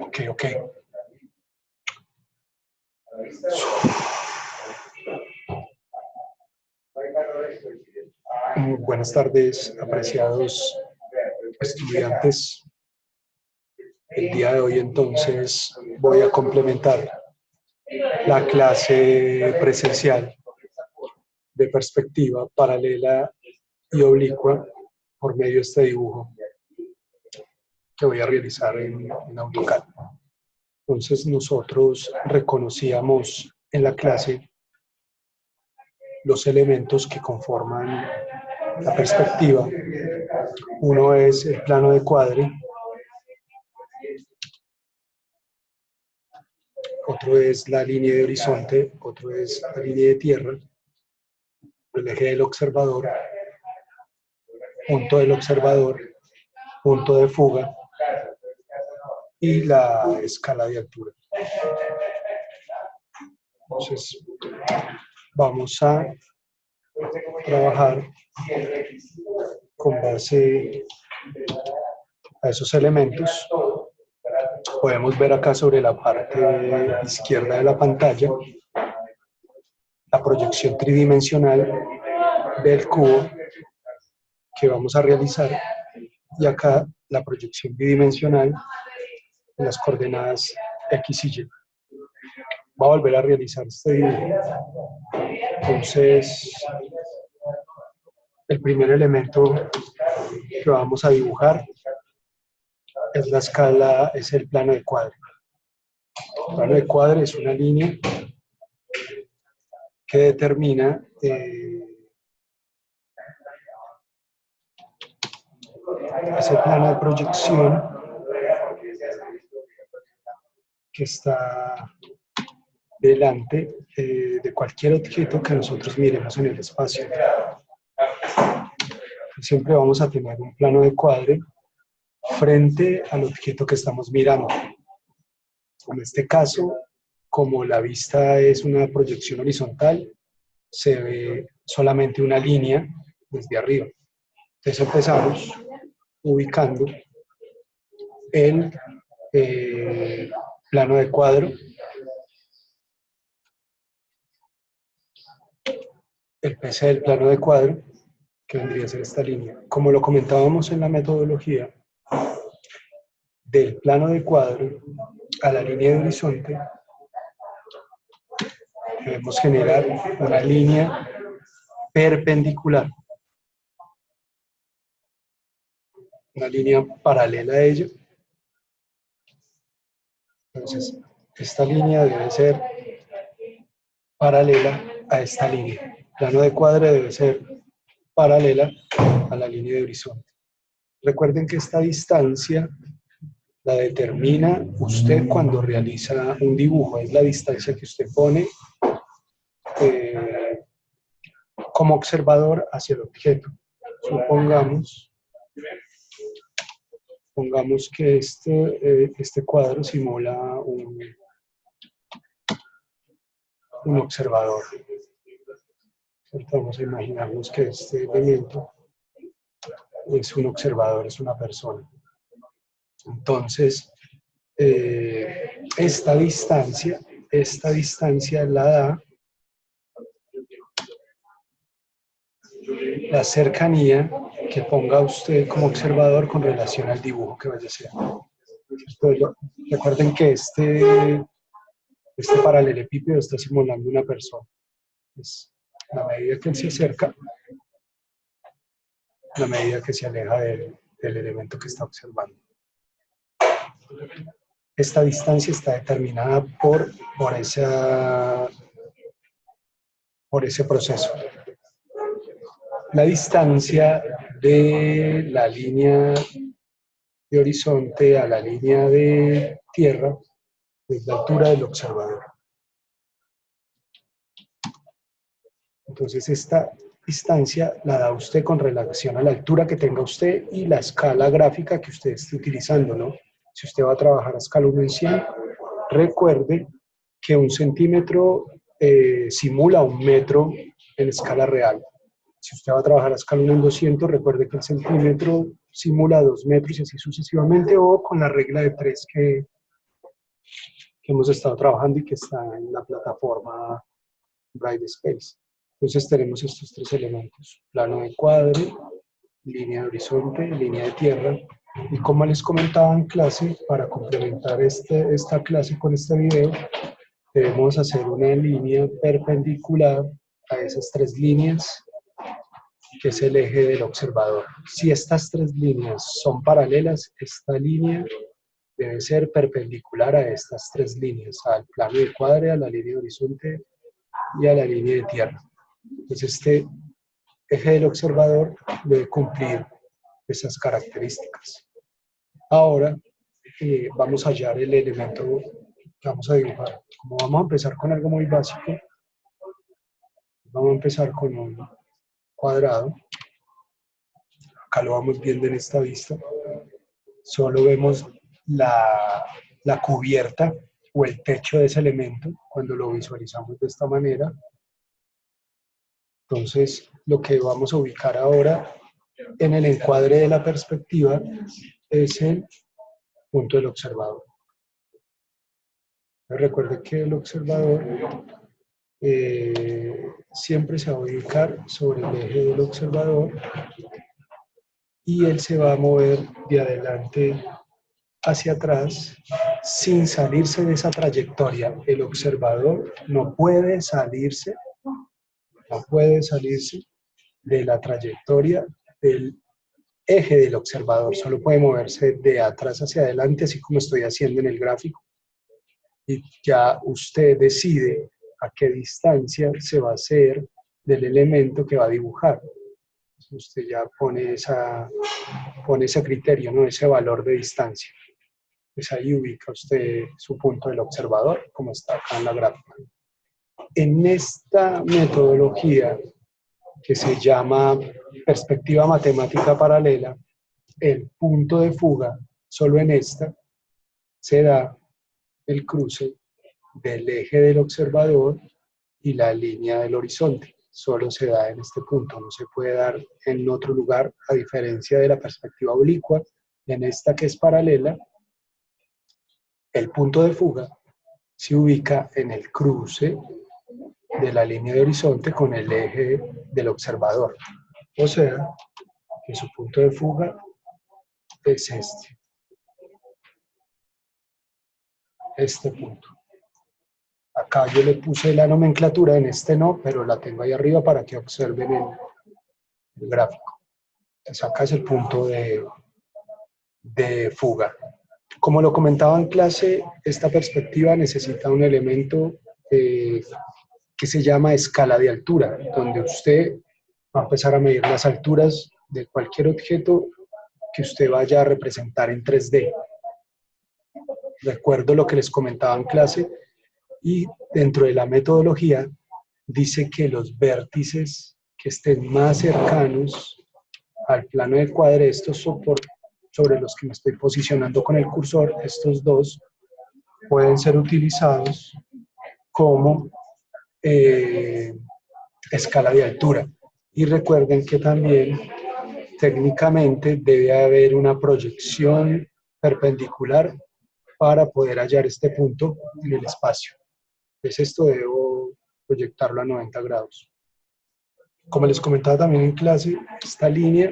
Ok. Buenas tardes, apreciados estudiantes. El día de hoy entonces voy a complementar la clase presencial de perspectiva paralela y oblicua por medio de este dibujo que voy a realizar en AutoCAD. Entonces nosotros reconocíamos en la clase los elementos que conforman la perspectiva. Uno es el plano de cuadre, otro es la línea de horizonte, otro es la línea de tierra, el eje del observador, punto del observador, punto de fuga y la escala de altura. Entonces, vamos a trabajar con base a esos elementos. Podemos ver acá sobre la parte izquierda de la pantalla la proyección tridimensional del cubo que vamos a realizar y acá la proyección bidimensional en las coordenadas X y Y. Va a volver a realizar este dibujo. Entonces, el primer elemento que vamos a dibujar es la escala, es el plano de cuadre. El plano de cuadre es una línea que determina ese plano de proyección que está delante de cualquier objeto que nosotros miremos en el espacio. Siempre vamos a tener un plano de cuadre frente al objeto que estamos mirando. En este caso, como la vista es una proyección horizontal, se ve solamente una línea desde arriba. Entonces empezamos ubicando el plano de cuadro, el PC del plano de cuadro, que vendría a ser esta línea. Como lo comentábamos en la metodología, del plano de cuadro a la línea de horizonte, debemos generar una línea perpendicular, una línea paralela a ello. Entonces, esta línea debe ser paralela a esta línea. El plano de cuadro debe ser paralela a la línea de horizonte. Recuerden que esta distancia la determina usted cuando realiza un dibujo, es la distancia que usted pone como observador hacia el objeto. Supongamos que este cuadro simula un observador. Vamos a imaginarnos que este elemento es un observador, es una persona. Entonces, esta distancia la da la cercanía que ponga usted como observador con relación al dibujo que vaya a hacer. Recuerden que este paralelepípedo está simulando una persona. Es la medida que él se acerca, la medida que se aleja del elemento que está observando. Esta distancia está determinada por ese proceso. La distancia de la línea de horizonte a la línea de tierra es la altura del observador. Entonces esta distancia la da usted con relación a la altura que tenga usted y la escala gráfica que usted esté utilizando, ¿no? Si usted va a trabajar a escala 1 en 100, recuerde que 1 centímetro simula 1 metro en escala real. Si usted va a trabajar a escala 1 en 200, recuerde que el centímetro simula 2 metros y así sucesivamente, o con la regla de 3 que hemos estado trabajando y que está en la plataforma Brightspace. Entonces tenemos estos tres elementos: plano de cuadre, línea de horizonte, línea de tierra. Y como les comentaba en clase, para complementar esta clase con este video, debemos hacer una línea perpendicular a esas tres líneas, que es el eje del observador. Si estas tres líneas son paralelas, esta línea debe ser perpendicular a estas tres líneas, al plano de cuadre, a la línea de horizonte y a la línea de tierra. Entonces este eje del observador debe cumplir esas características. Ahora vamos a hallar el elemento que vamos a dibujar. Como vamos a empezar con algo muy básico, vamos a empezar con un cuadrado. Acá lo vamos viendo en esta vista. Solo vemos la cubierta o el techo de ese elemento cuando lo visualizamos de esta manera. Entonces, lo que vamos a ubicar ahora en el encuadre de la perspectiva es el punto del observador. Recuerde que el observador siempre se va a ubicar sobre el eje del observador y él se va a mover de adelante hacia atrás sin salirse de esa trayectoria. El observador no puede salirse de la trayectoria del eje del observador, solo puede moverse de atrás hacia adelante, así como estoy haciendo en el gráfico. Y ya usted decide a qué distancia se va a hacer del elemento que va a dibujar. Usted ya pone ese criterio, ¿no? Ese valor de distancia. Pues ahí ubica usted su punto del observador, como está acá en la gráfica. En esta metodología, que se llama perspectiva matemática paralela, el punto de fuga, solo en esta, se da el cruce del eje del observador y la línea del horizonte. Solo se da en este punto, no se puede dar en otro lugar, a diferencia de la perspectiva oblicua. En esta, que es paralela, el punto de fuga se ubica en el cruce de la línea de horizonte con el eje del observador. O sea, que su punto de fuga es este punto. Acá yo le puse la nomenclatura, en este no, pero la tengo ahí arriba para que observen el gráfico. Entonces acá es el punto de fuga. Como lo comentaba en clase, esta perspectiva necesita un elemento que se llama escala de altura, donde usted va a empezar a medir las alturas de cualquier objeto que usted vaya a representar en 3D. Recuerdo lo que les comentaba en clase, y dentro de la metodología dice que los vértices que estén más cercanos al plano de cuadre, estos sobre los que me estoy posicionando con el cursor, estos dos, pueden ser utilizados como escala de altura. Y recuerden que también técnicamente debe haber una proyección perpendicular para poder hallar este punto en el espacio. Es esto, debo proyectarlo a 90 grados. Como les comentaba también en clase, esta línea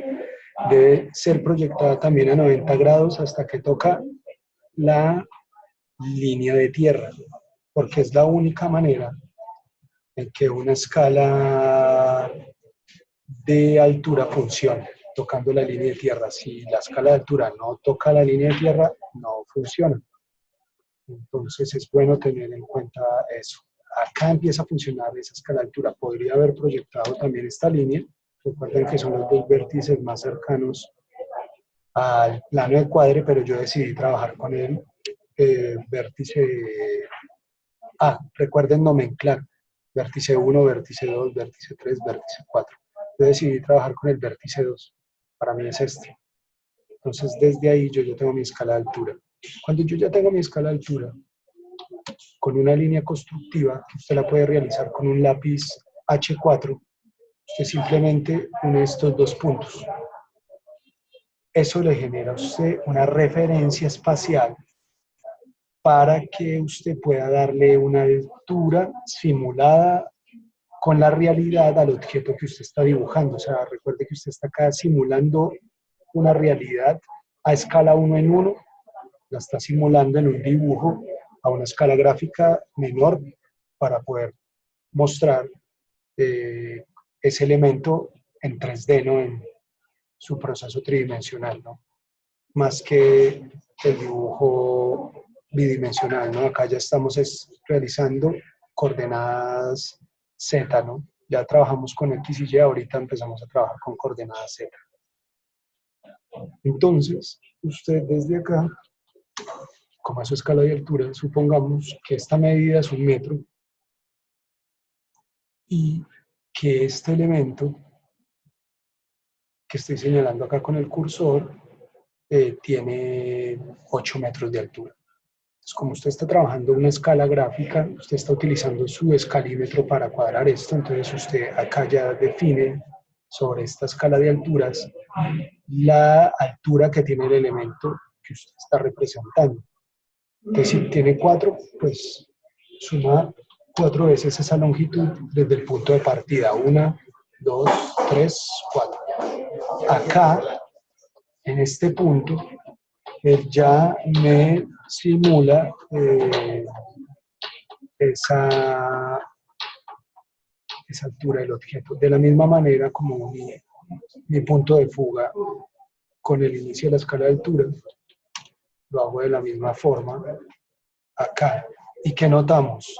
debe ser proyectada también a 90 grados hasta que toca la línea de tierra, porque es la única manera en que una escala de altura funcione, tocando la línea de tierra. Si la escala de altura no toca la línea de tierra, no funciona. Entonces es bueno tener en cuenta eso. Acá empieza a funcionar esa escala de altura. Podría haber proyectado también esta línea. Recuerden que son los dos vértices más cercanos al plano de cuadre, pero yo decidí trabajar con el vértice A. Recuerden nomenclar: vértice 1, vértice 2, vértice 3, vértice 4. Yo decidí trabajar con el vértice 2. Para mí es este. Entonces desde ahí yo ya tengo mi escala de altura. Cuando yo ya tengo mi escala de altura, con una línea constructiva, que usted la puede realizar con un lápiz H4, Usted simplemente une estos dos puntos. Eso le genera a usted una referencia espacial para que usted pueda darle una altura simulada con la realidad al objeto que usted está dibujando. O sea, recuerde que usted está acá simulando una realidad a escala 1 en 1, la está simulando en un dibujo a una escala gráfica menor para poder mostrar ese elemento en 3D, ¿no? En su proceso tridimensional, ¿no? Más que el dibujo bidimensional, ¿no? Acá ya estamos realizando coordenadas Z, ¿no? Ya trabajamos con X y Y, ahorita empezamos a trabajar con coordenadas Z. Entonces, usted desde acá, como a su escala de altura, supongamos que esta medida es 1 metro y que este elemento que estoy señalando acá con el cursor tiene 8 metros de altura. Entonces, como usted está trabajando una escala gráfica, usted está utilizando su escalímetro para cuadrar esto, entonces usted acá ya define sobre esta escala de alturas la altura que tiene el elemento que usted está representando. Entonces, si tiene 4, pues suma 4 veces esa longitud desde el punto de partida. 1, 2, 3, 4. Acá, en este punto, él ya me simula esa altura del objeto. De la misma manera como mi punto de fuga con el inicio de la escala de altura, lo hago de la misma forma acá. ¿Y qué notamos?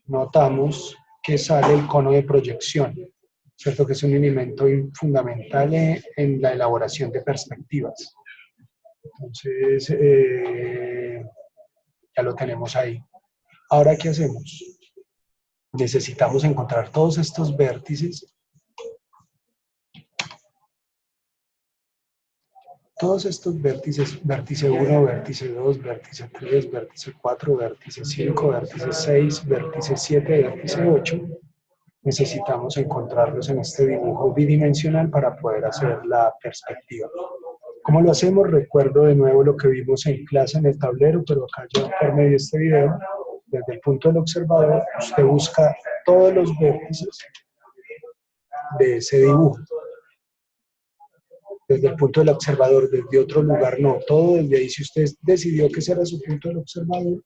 Notamos que sale el cono de proyección, ¿cierto? Que es un elemento fundamental en la elaboración de perspectivas. Entonces, ya lo tenemos ahí. Ahora, ¿qué hacemos? Necesitamos encontrar todos estos vértices. Todos estos vértices, vértice 1, vértice 2, vértice 3, vértice 4, vértice 5, vértice 6, vértice 7, vértice 8, necesitamos encontrarlos en este dibujo bidimensional para poder hacer la perspectiva. ¿Cómo lo hacemos? Recuerdo de nuevo lo que vimos en clase en el tablero, pero acá ya por medio de este video, desde el punto del observador, usted busca todos los vértices de ese dibujo. Desde el punto del observador, desde otro lugar, no, todo desde ahí. Si usted decidió que ese era su punto del observador,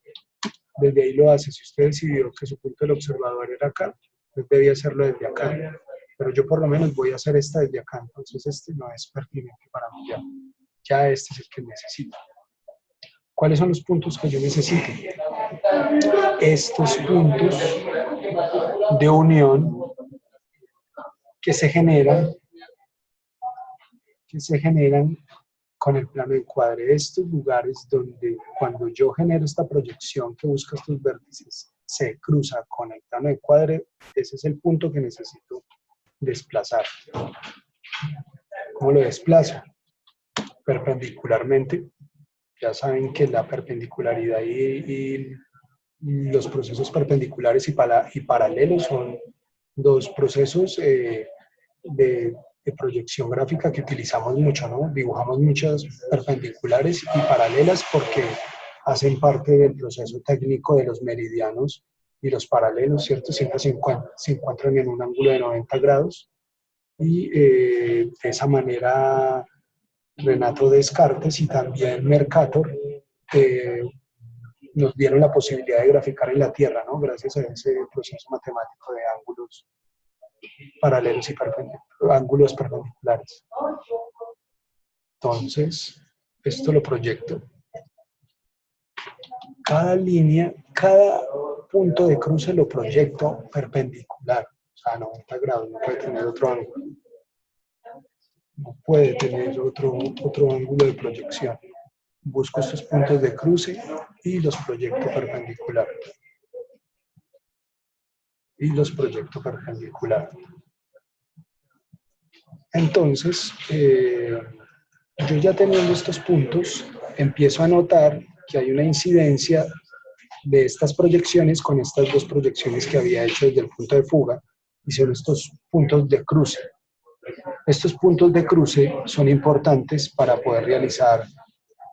desde ahí lo hace. Si usted decidió que su punto del observador era acá, pues debía hacerlo desde acá. Pero yo por lo menos voy a hacer esta desde acá, entonces este no es pertinente para mí ya. Ya este es el que necesito. ¿Cuáles son los puntos que yo necesito? Estos puntos de unión que se generan con el plano de encuadre. Estos lugares donde cuando yo genero esta proyección que busca estos vértices, se cruza con el plano de encuadre, ese es el punto que necesito desplazar. ¿Cómo lo desplazo? Perpendicularmente. Ya saben que la perpendicularidad y los procesos perpendiculares y paralelos son dos procesos de proyección gráfica que utilizamos mucho, ¿no? Dibujamos muchas perpendiculares y paralelas porque hacen parte del proceso técnico de los meridianos y los paralelos, ¿cierto? Siempre se encuentran en un ángulo de 90 grados y de esa manera Renato Descartes y también Mercator nos dieron la posibilidad de graficar en la Tierra, ¿no? Gracias a ese proceso matemático de ángulos paralelos y ángulos perpendiculares. Entonces, esto lo proyecto. Cada línea, cada punto de cruce lo proyecto perpendicular, o sea, a 90 grados, no puede tener otro ángulo. No puede tener otro ángulo de proyección. Busco estos puntos de cruce y los proyecto perpendicular. Entonces, yo ya teniendo estos puntos, empiezo a notar que hay una incidencia de estas proyecciones con estas dos proyecciones que había hecho desde el punto de fuga, y son estos puntos de cruce. Estos puntos de cruce son importantes para poder realizar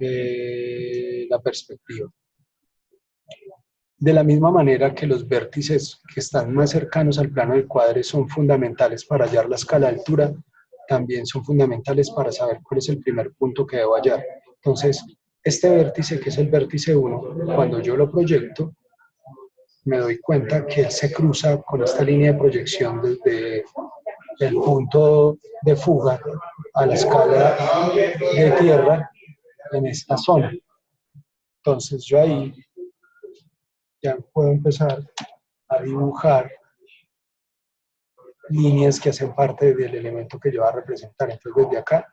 la perspectiva. De la misma manera que los vértices que están más cercanos al plano del cuadre son fundamentales para hallar la escala de altura, también son fundamentales para saber cuál es el primer punto que debo hallar. Entonces, este vértice, que es el vértice 1, cuando yo lo proyecto, me doy cuenta que él se cruza con esta línea de proyección desde el punto de fuga a la escala de tierra en esta zona. Entonces yo ahí ya puedo empezar a dibujar líneas que hacen parte del elemento que yo voy a representar. Entonces desde acá,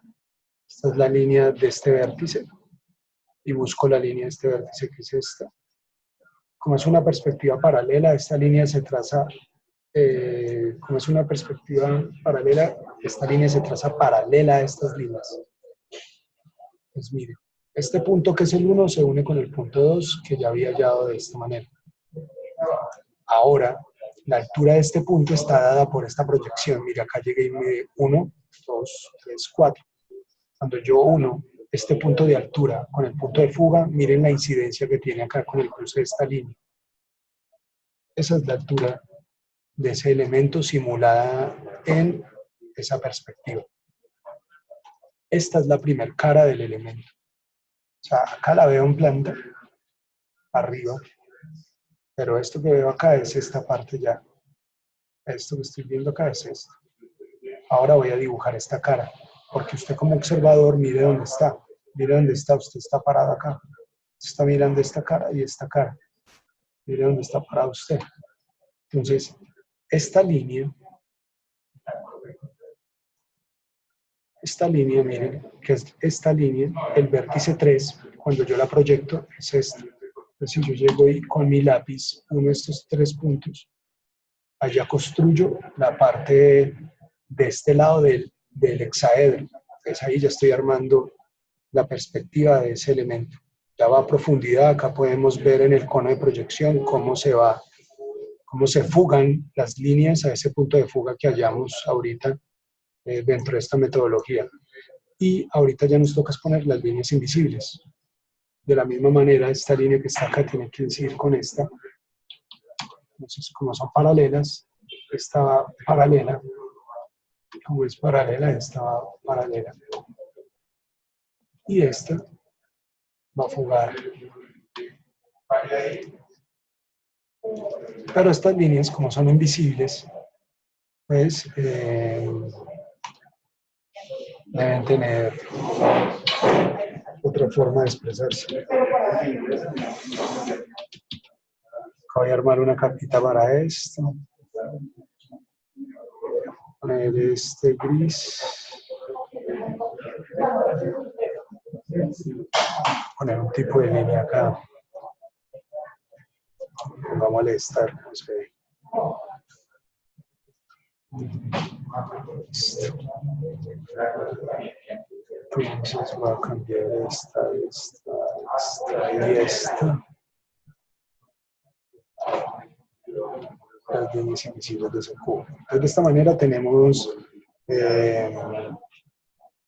esta es la línea de este vértice y busco la línea de este vértice, que es esta. Como es una perspectiva paralela, esta línea se traza, como es una perspectiva paralela, esta línea se traza paralela a estas líneas. Pues mire, este punto que es el 1 se une con el punto 2 que ya había hallado de esta manera. Ahora, la altura de este punto está dada por esta proyección. Mira, acá llegué y mide 1, 2, 3, 4. Cuando yo uno este punto de altura con el punto de fuga, miren la incidencia que tiene acá con el cruce de esta línea. Esa es la altura de ese elemento simulada en esa perspectiva. Esta es la primera cara del elemento. O sea, acá la veo en planta, arriba, pero esto que veo acá es esta parte ya. Esto que estoy viendo acá es esto. Ahora voy a dibujar esta cara, porque usted como observador mire dónde está. Mire dónde está, usted está parado acá. Usted está mirando esta cara y esta cara. Mire dónde está parado usted. Entonces, esta línea, miren, que es esta línea, el vértice 3, cuando yo la proyecto, es esta. Entonces, si yo llego y con mi lápiz, uno de estos 3 puntos, allá construyo la parte de este lado del hexaedro. Entonces, ahí ya estoy armando la perspectiva de ese elemento. Ya va a profundidad, acá podemos ver en el cono de proyección cómo se fugan las líneas a ese punto de fuga que hallamos ahorita dentro de esta metodología. Y ahorita ya nos toca poner las líneas invisibles. De la misma manera, esta línea que está acá tiene que incidir con esta. Entonces, como son paralelas, esta va paralela. Como es paralela, esta va paralela. Y esta va a fugar. Pero estas líneas, como son invisibles, pues deben tener otra forma de expresarse. Voy a armar una capita para esto. Poner este gris. Poner un tipo de línea acá. Vamos a molestar. Entonces voy a cambiar esta y esta. Las líneas invisibles de ese cubo. Entonces, de esta manera tenemos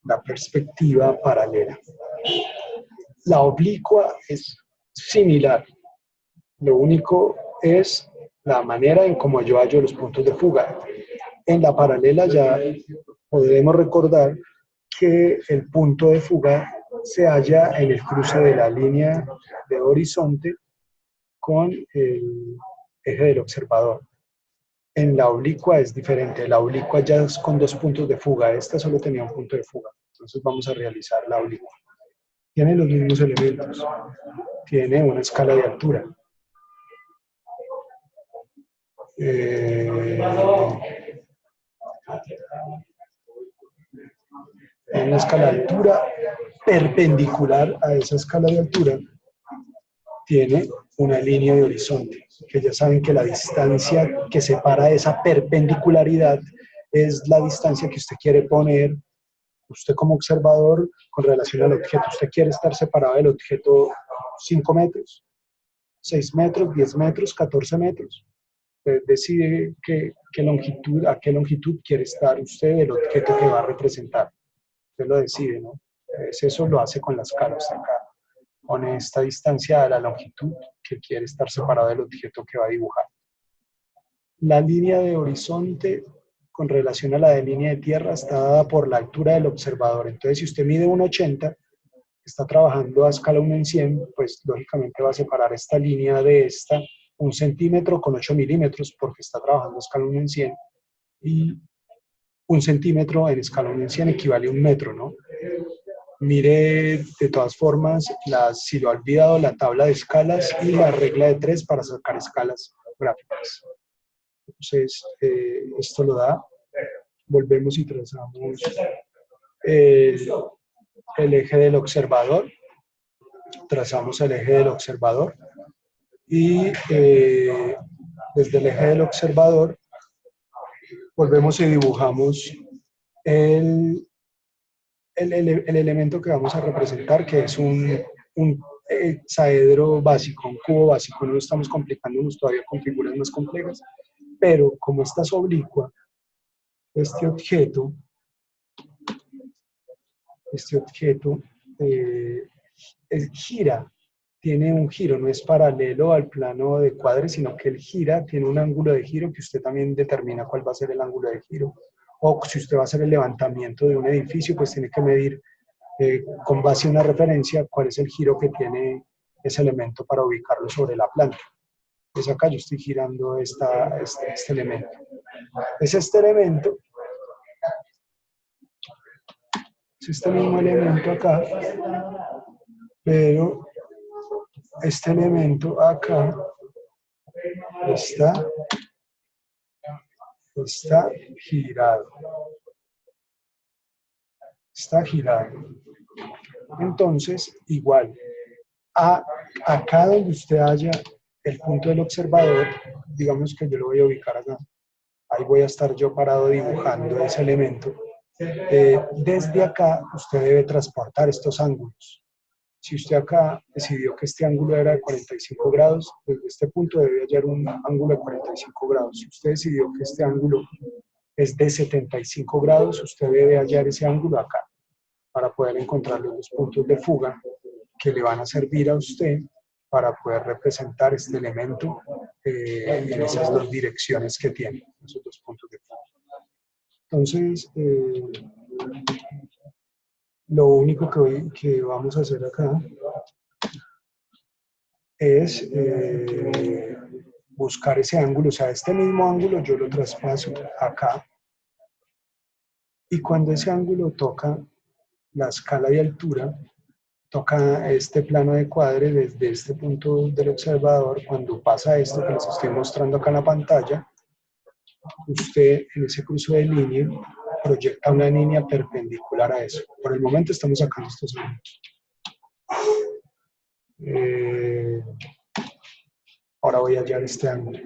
la perspectiva paralela. La oblicua es similar. Lo único es la manera en cómo yo hallo los puntos de fuga. En la paralela ya podremos recordar que el punto de fuga se halla en el cruce de la línea de horizonte con el eje del observador. En la oblicua es diferente. La oblicua ya es con 2 puntos de fuga. Esta solo tenía un punto de fuga. Entonces vamos a realizar la oblicua. Tiene los mismos elementos. Tiene una escala de altura. En una escala de altura perpendicular a esa escala de altura tiene una línea de horizonte, que ya saben que la distancia que separa esa perpendicularidad es la distancia que usted quiere poner, usted como observador, con relación al objeto. Usted quiere estar separado del objeto 5 metros, 6 metros, 10 metros, 14 metros. Usted decide a qué longitud quiere estar usted del objeto que va a representar. Usted lo decide, ¿no? Entonces, eso lo hace con la escala. Usted acá pone esta distancia a la longitud que quiere estar separado del objeto que va a dibujar. La línea de horizonte con relación a la de línea de tierra está dada por la altura del observador. Entonces, si usted mide 1,80, está trabajando a escala 1 en 100, pues lógicamente va a separar esta línea de esta 1 centímetro con 8 milímetros porque está trabajando a escala 1 en 100 y 1 centímetro en escala 1 en 100 equivale a 1 metro, ¿no? Mire de todas formas, si lo ha olvidado, la tabla de escalas y la regla de 3 para sacar escalas gráficas. Entonces, esto lo da. Volvemos y trazamos el eje del observador. Trazamos el eje del observador y desde el eje del observador volvemos y dibujamos el elemento que vamos a representar, que es un hexaedro básico, un cubo básico. No lo estamos complicándonos todavía con figuras más complejas, pero como esta es oblicua, este objeto gira, tiene un giro, no es paralelo al plano de cuadre, sino que él gira, tiene un ángulo de giro que usted también determina cuál va a ser el ángulo de giro. O si usted va a hacer el levantamiento de un edificio, pues tiene que medir con base a una referencia cuál es el giro que tiene ese elemento para ubicarlo sobre la planta. Pues acá yo estoy girando este elemento. Es este elemento, es este mismo elemento acá, pero este elemento acá está girado. Está girado. Entonces, igual, acá donde usted haya el punto del observador, digamos que yo lo voy a ubicar acá. Ahí voy a estar yo parado dibujando ese elemento. Desde acá, usted debe transportar estos ángulos. Si usted acá decidió que este ángulo era de 45 grados, desde este punto debe hallar un ángulo de 45 grados. Si usted decidió que este ángulo es de 75 grados, usted debe hallar ese ángulo acá para poder encontrar los puntos de fuga que le van a servir a usted para poder representar este elemento en esas dos direcciones que tiene, esos dos puntos de fuga. Entonces, lo único que vamos a hacer acá es buscar ese ángulo, o sea, este mismo ángulo yo lo traspaso acá, y cuando ese ángulo toca la escala de altura, toca este plano de cuadre desde este punto del observador, cuando pasa esto que les estoy mostrando acá en la pantalla, usted en ese cruce de línea proyecta una línea perpendicular a eso. Por el momento estamos sacando estos ángulos. Ahora voy a hallar este ángulo.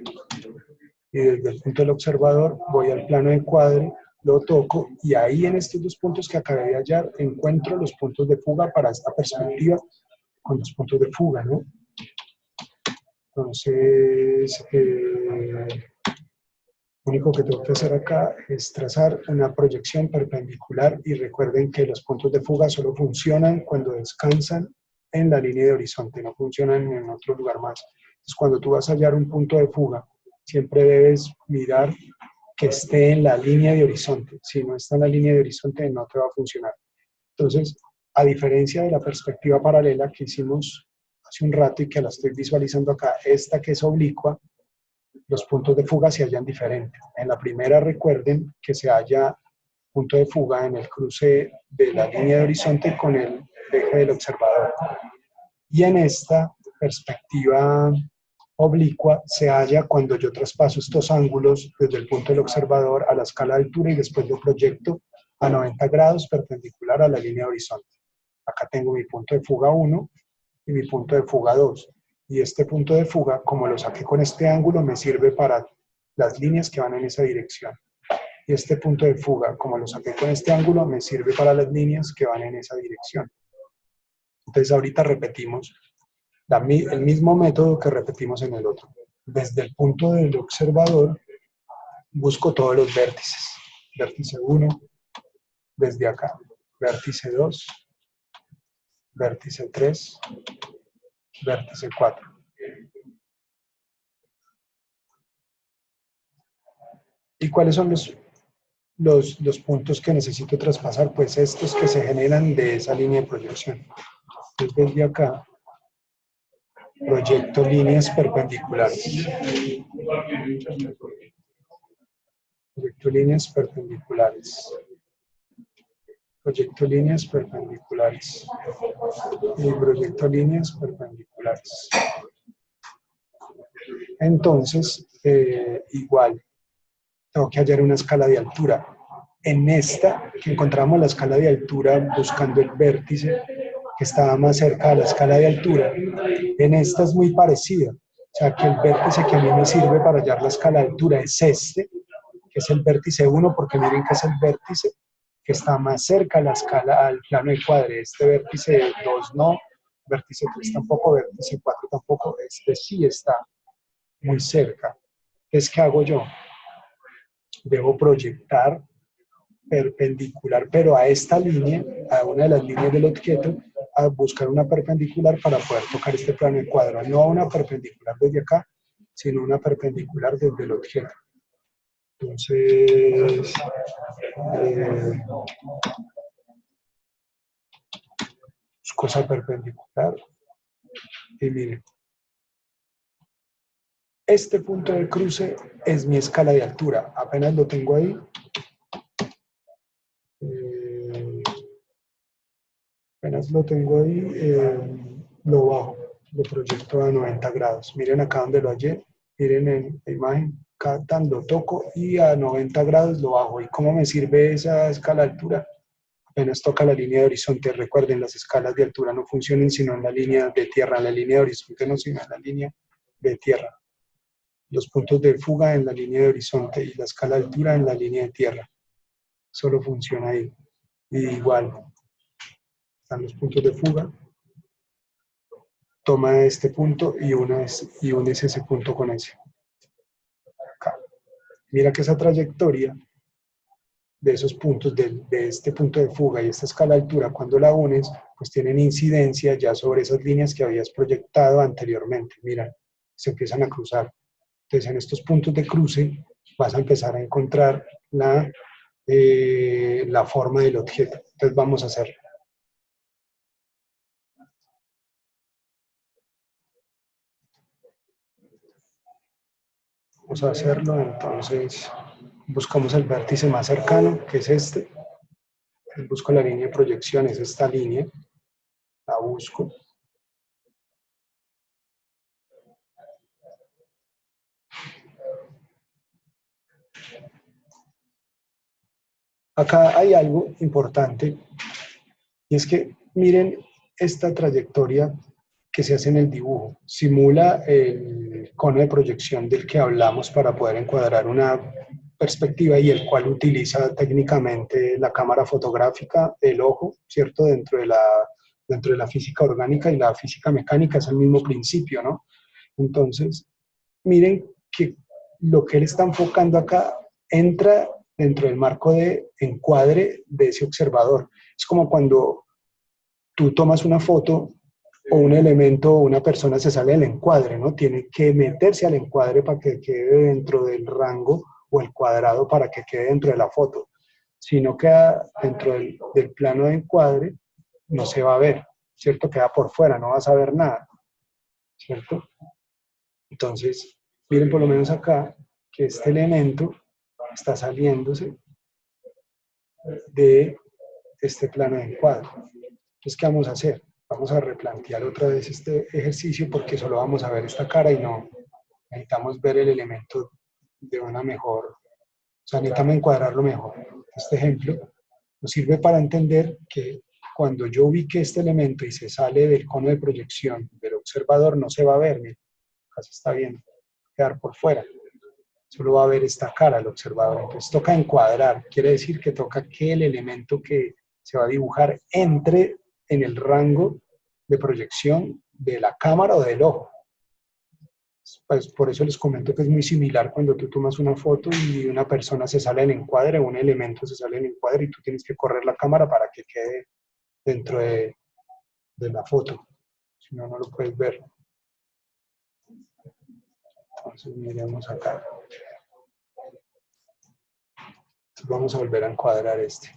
Y desde el punto del observador voy al plano de cuadre, lo toco y ahí en estos dos puntos que acabé de hallar encuentro los puntos de fuga para esta perspectiva con los puntos de fuga, ¿no? Entonces, lo único que tengo que hacer acá es trazar una proyección perpendicular y recuerden que los puntos de fuga solo funcionan cuando descansan en la línea de horizonte, no funcionan en otro lugar más. Entonces, cuando tú vas a hallar un punto de fuga, siempre debes mirar que esté en la línea de horizonte. Si no está en la línea de horizonte, no te va a funcionar. Entonces, a diferencia de la perspectiva paralela que hicimos hace un rato y que la estoy visualizando acá, esta que es oblicua, los puntos de fuga se hallan diferentes. En la primera, recuerden que se halla punto de fuga en el cruce de la línea de horizonte con el eje del observador. Y en esta perspectiva oblicua se halla cuando yo traspaso estos ángulos desde el punto del observador a la escala de altura y después lo proyecto a 90 grados perpendicular a la línea de horizonte. Acá tengo mi punto de fuga 1 y mi punto de fuga 2. Y este punto de fuga, como lo saqué con este ángulo, me sirve para las líneas que van en esa dirección. Y este punto de fuga, como lo saqué con este ángulo, me sirve para las líneas que van en esa dirección. Entonces ahorita repetimos el mismo método que repetimos en el otro. Desde el punto del observador, busco todos los vértices. Vértice 1, desde acá. Vértice 2, vértice 3, vértice 4. ¿Y cuáles son los puntos que necesito traspasar? Pues estos que se generan de esa línea de proyección. Entonces, desde acá, proyecto líneas perpendiculares. Proyecto líneas perpendiculares. Proyecto líneas perpendiculares. Y proyecto líneas perpendiculares. Entonces, igual, tengo que hallar una escala de altura. En esta, que encontramos la escala de altura buscando el vértice que estaba más cerca de la escala de altura, en esta es muy parecida. O sea, que el vértice que a mí me sirve para hallar la escala de altura es este, que es el vértice 1, porque miren que es el vértice que está más cerca a la escala, al plano de cuadre. Este vértice 2 no, vértice 3 tampoco, vértice 4 tampoco, este sí está muy cerca. Entonces, ¿qué hago yo? Debo proyectar perpendicular, pero a esta línea, a una de las líneas del objeto, a buscar una perpendicular para poder tocar este plano de cuadro. No a una perpendicular desde acá, sino una perpendicular desde el objeto. Entonces, busco esa perpendicular y miren, este punto de cruce es mi escala de altura. Apenas lo tengo ahí. Apenas lo tengo ahí, lo bajo, lo proyecto a 90 grados. Miren acá donde lo hallé, miren en la imagen, acá lo toco y a 90 grados lo bajo. ¿Y cómo me sirve esa escala de altura? Apenas toca la línea de horizonte. Recuerden, las escalas de altura no funcionan sino en la línea de tierra, en la línea de horizonte no, sino en la línea de tierra. Los puntos de fuga en la línea de horizonte y la escala de altura en la línea de tierra. Solo funciona ahí. Y igual, están los puntos de fuga. Toma este punto y unes ese punto con ese. Acá. Mira que esa trayectoria de esos puntos, de este punto de fuga y esta escala de altura, cuando la unes, pues tienen incidencia ya sobre esas líneas que habías proyectado anteriormente. Mira, se empiezan a cruzar. Entonces, en estos puntos de cruce vas a empezar a encontrar la forma del objeto. Entonces, vamos a hacerlo. Vamos a hacerlo, entonces buscamos el vértice más cercano, que es este. Busco la línea de proyección, es esta línea, la busco. Acá hay algo importante, y es que miren esta trayectoria que se hace en el dibujo. Simula el cono de proyección del que hablamos para poder encuadrar una perspectiva y el cual utiliza técnicamente la cámara fotográfica, el ojo, ¿cierto? Dentro de la física orgánica y la física mecánica es el mismo principio, ¿no? Entonces, miren que lo que él está enfocando acá entra dentro del marco de encuadre de ese observador. Es como cuando tú tomas una foto o un elemento o una persona se sale del encuadre, ¿no? Tiene que meterse al encuadre para que quede dentro del rango o el cuadrado para que quede dentro de la foto. Si no queda dentro del plano de encuadre, no se va a ver, ¿cierto? Queda por fuera, no vas a ver nada, ¿cierto? Entonces, miren por lo menos acá que este elemento está saliéndose de este plano de encuadre. Entonces, ¿qué vamos a hacer? Vamos a replantear otra vez este ejercicio porque solo vamos a ver esta cara y no necesitamos ver el elemento de una mejor, o sea, necesitamos encuadrarlo mejor. Este ejemplo nos sirve para entender que cuando yo ubique este elemento y se sale del cono de proyección del observador, no se va a ver, miren, acá se está viendo, quedar por fuera. Solo va a ver esta cara el observador. Entonces toca encuadrar, quiere decir que toca que el elemento que se va a dibujar entre en el rango de proyección de la cámara o del ojo. Pues por eso les comento que es muy similar cuando tú tomas una foto y una persona se sale en encuadre, un elemento se sale en encuadre y tú tienes que correr la cámara para que quede dentro de la foto. Si no, no lo puedes ver. Entonces miremos acá. Entonces vamos a volver a encuadrar este.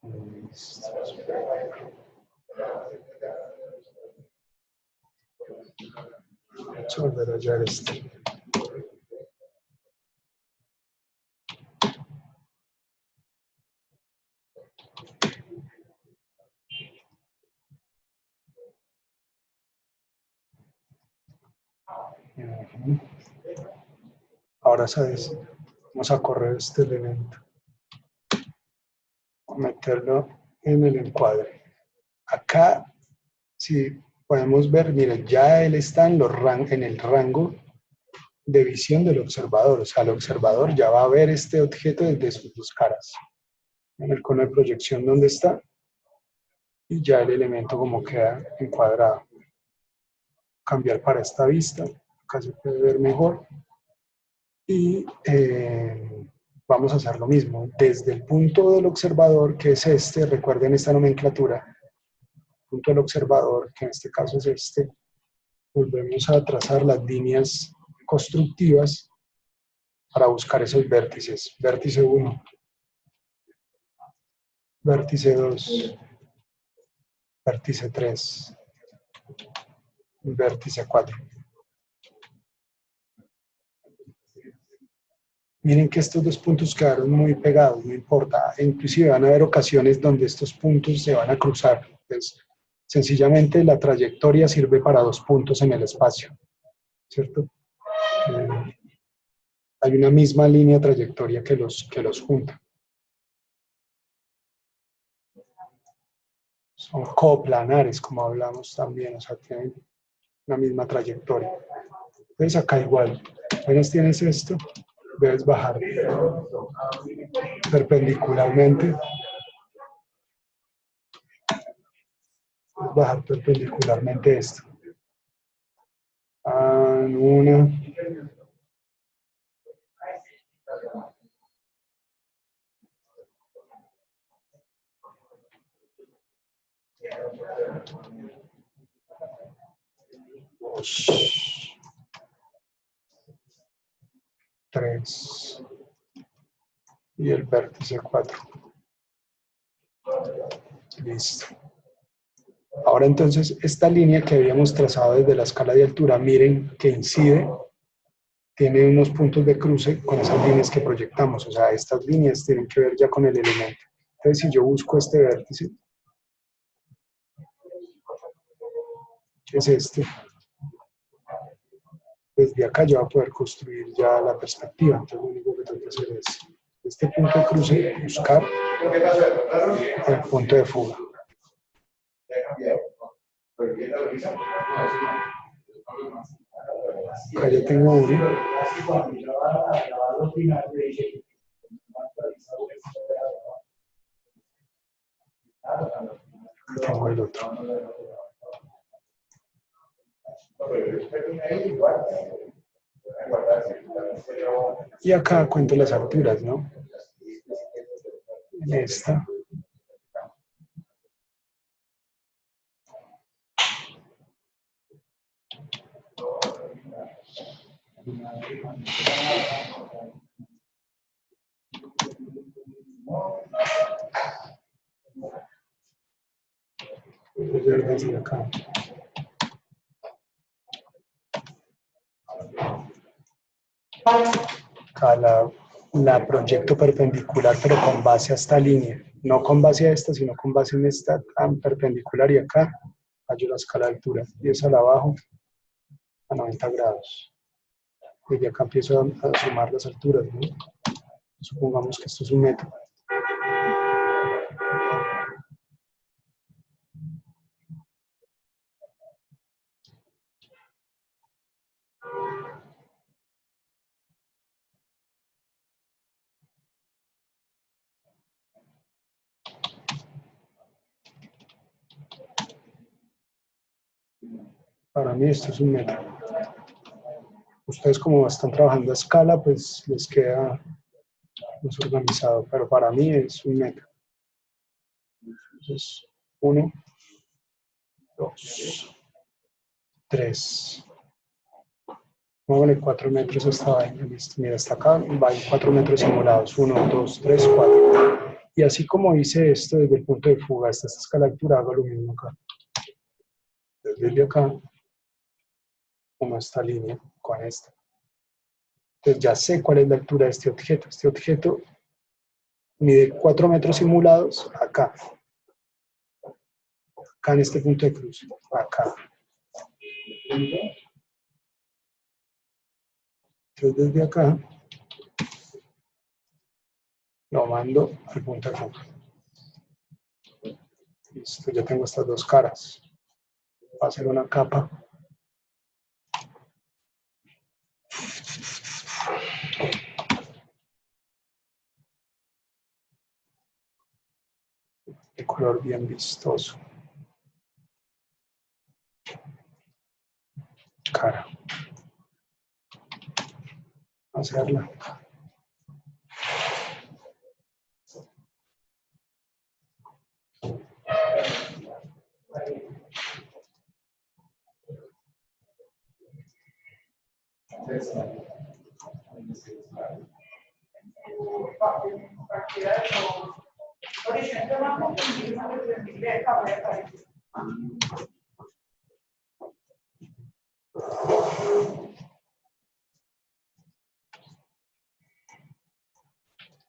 Listo. Vamos a volver a hallar este. Ahora sabes, vamos a correr este elemento, meterlo en el encuadre. Acá, si podemos ver, miren, ya él está en el rango de visión del observador. O sea, el observador ya va a ver este objeto desde sus dos caras. En el cono de proyección donde está, y ya el elemento como queda encuadrado. Cambiar para esta vista, acá se puede ver mejor. Y vamos a hacer lo mismo. Desde el punto del observador, que es este, recuerden esta nomenclatura, punto del observador, que en este caso es este, volvemos a trazar las líneas constructivas para buscar esos vértices. Vértice 1, vértice 2, vértice 3, vértice 4. Miren que estos dos puntos quedaron muy pegados, no importa. Inclusive van a haber ocasiones donde estos puntos se van a cruzar. Entonces, sencillamente la trayectoria sirve para dos puntos en el espacio, ¿cierto? Hay una misma línea trayectoria que los junta. Son coplanares, como hablamos también, o sea, tienen la misma trayectoria. Entonces acá igual, apenas tienes esto, debes bajar perpendicularmente. Bajar perpendicularmente esto. Una. Dos. Tres. Y el vértice 4. Listo. Ahora entonces, esta línea que habíamos trazado desde la escala de altura, miren que incide, tiene unos puntos de cruce con esas líneas que proyectamos. O sea, estas líneas tienen que ver ya con el elemento. Entonces, si yo busco este vértice, que es este, desde acá yo voy a poder construir ya la perspectiva. Entonces, lo único que tengo que hacer es este punto de cruce, buscar el punto de fuga. Acá ya tengo uno. Acá tengo el otro. Y acá cuento las alturas, ¿no? En esta. Desde acá. Acá la proyecto perpendicular, pero con base a esta línea. No con base a esta, sino con base en esta tan perpendicular. Y acá hallo la escala de altura. Y esa la bajo a 90 grados. Y acá empiezo a sumar las alturas, ¿no? Supongamos que esto es 1 metro. Para mí esto es un metro. Ustedes como están trabajando a escala, pues les queda más organizado, pero para mí es un metro. Entonces, 1, 2, 3. Muévele 4 metros a esta vaina. Listo. Mira, hasta acá va en 4 metros simulados. 1, 2, 3, 4. Y así como hice esto desde el punto de fuga hasta esta escala de altura, hago lo mismo acá. Desde acá, como esta línea con esta. Entonces ya sé cuál es la altura de este objeto. Este objeto mide 4 metros simulados acá. Acá en este punto de cruz. Acá. Entonces desde acá lo mando al punto de fuga. Listo, ya tengo estas dos caras. Voy a hacer una capa. De color bien vistoso. Cara. Hacerla.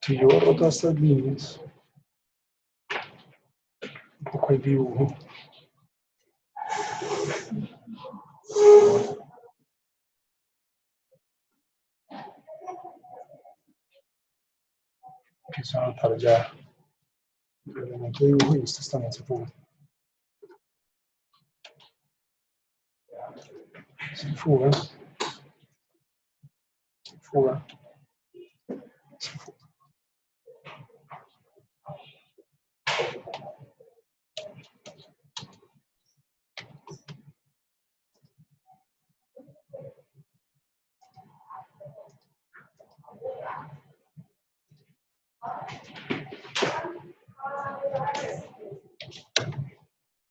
Si yo borro todas estas líneas, un poco el dibujo, empiezo a notar ya el elemento de dibujo y estos también se fugan. Se fuga, se fuga, se fuga.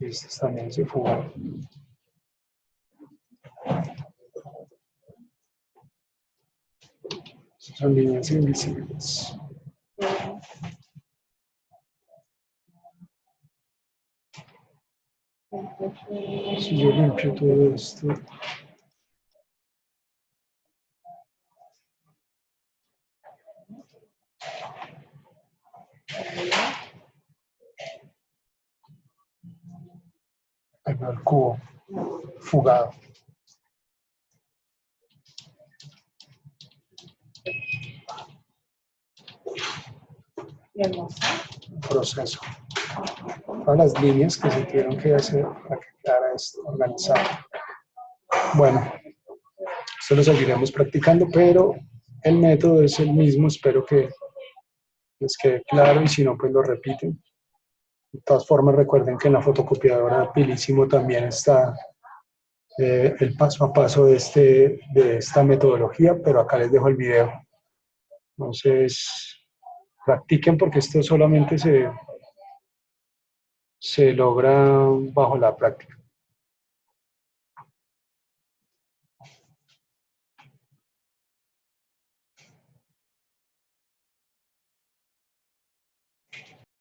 Y estos también se fugan. Son líneas invisibles. Si yo limpio todo esto, ahí va el cubo fugado. Proceso. Todas las líneas que se tuvieron que hacer para que quedara esto organizado. Bueno, esto lo seguiremos practicando, pero el método es el mismo. Espero que les quede claro y si no, pues lo repiten. De todas formas, recuerden que en la fotocopiadora Pilísimo también está el paso a paso de esta metodología, pero acá les dejo el video. Entonces, practiquen porque esto solamente se logra bajo la práctica.